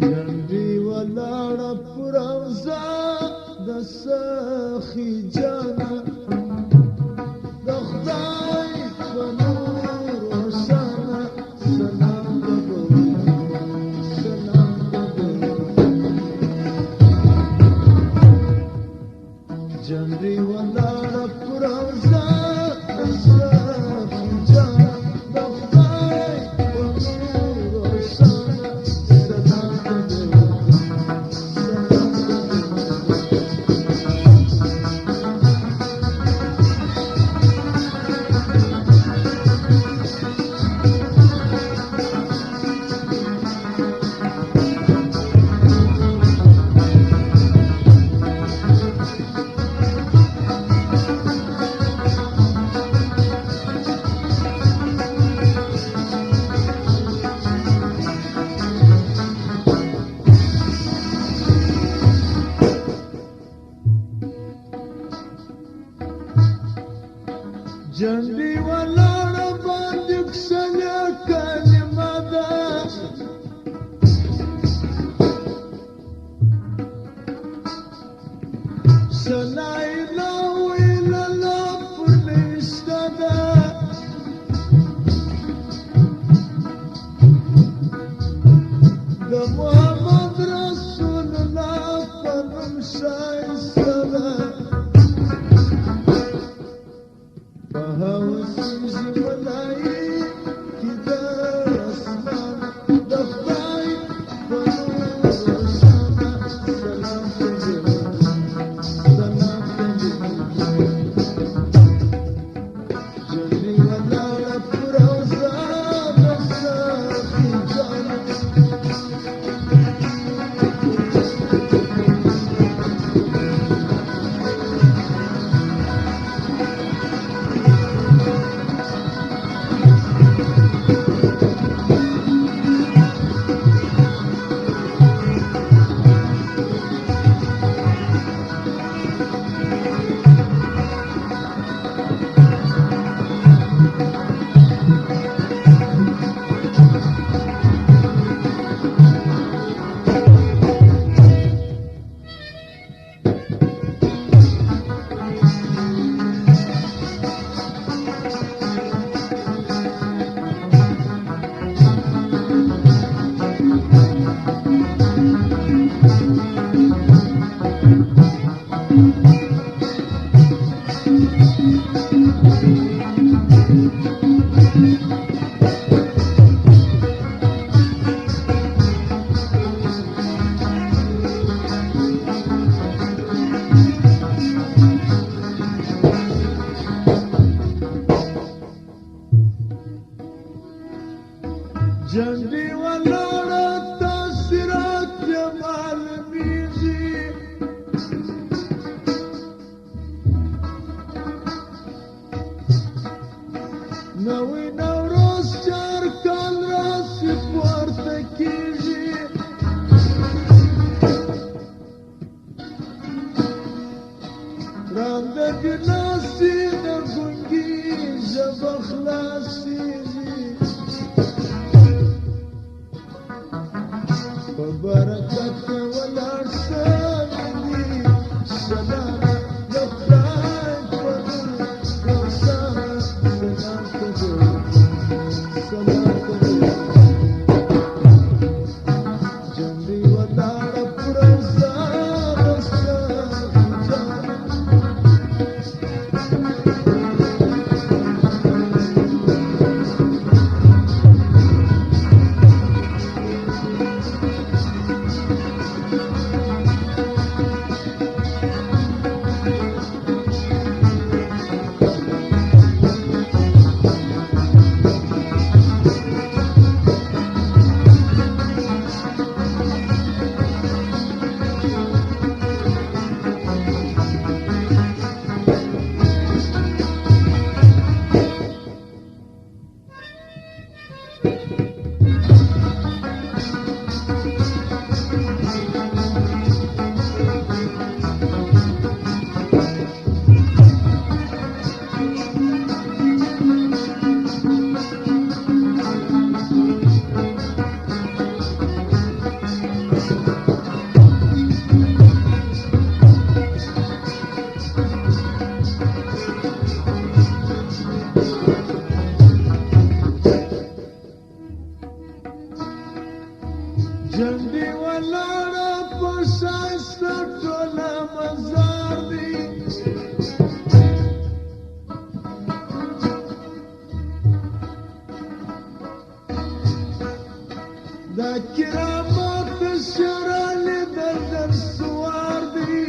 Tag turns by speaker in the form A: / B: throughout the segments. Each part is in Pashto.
A: جنډي ولاړه پر اوزا د سخي جانا د خدای په نور روشانه سلام دبو سلام دبو جنډي ولاړه پر اوزا د سخي جانا د خدای په نور روشانه سلام دبو جنډي ولاړه باندې کښلې کلمه ده لا إله إلا الله فرشته ده د محمد رسول الله په نوم ښایسته ده جنډي ولاړه تاثیرات یې معلومیږي نوی نوروز چار کال راسي پورته کېږي رانده دې ناستې د ګونګي ژبه خلاصېږي برکت ولاړ سوي سلام د خدای په نور روښانه سلام کوو سلام کوو جنډي ولاړه پر اوزا د سخي جانا ولاړه په ښایسته ټوله مزار دی دا کرامات شرالې د در سوار دی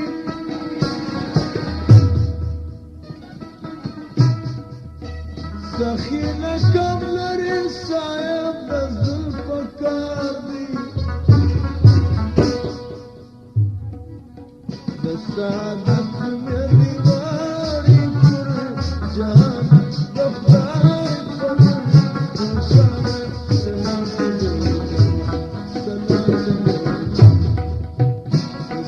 A: سخینه کم لري صاحب د ذوالفقار دی د سعادت مې دیوارې پر جهان د خدای پر انسان سلام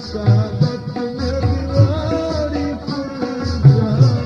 A: سعادت مې دیوارې پر جهان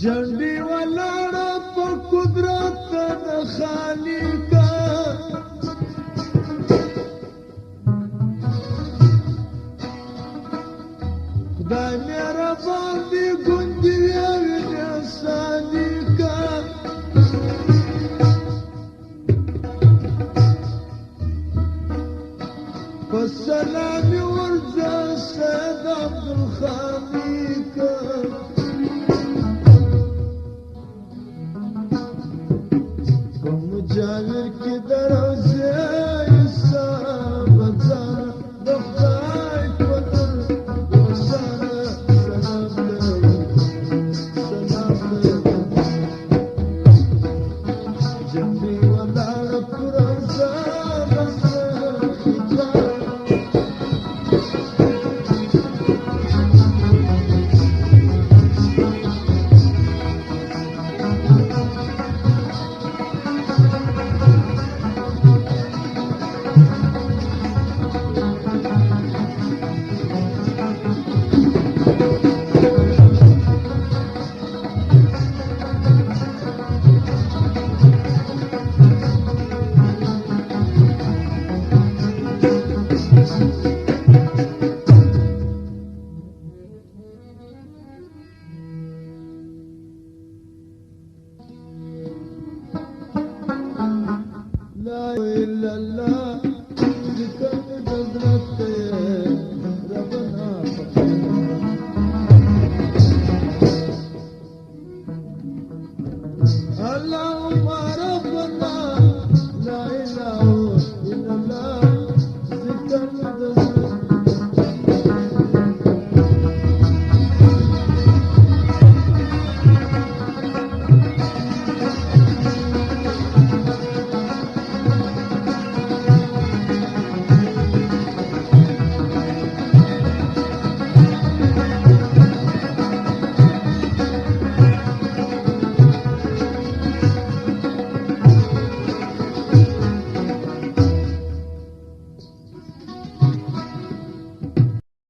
A: جنډې ولاړه په قدرت د خالقه خدای مهربان دی ګوندې وینې صادقه په سلام ورځه سید عبدالخالقه مجاور کی دروازه حساب ځان د خدای قدر وسانه سلام جنبي ولاړ پر ځان لا إله إلا الله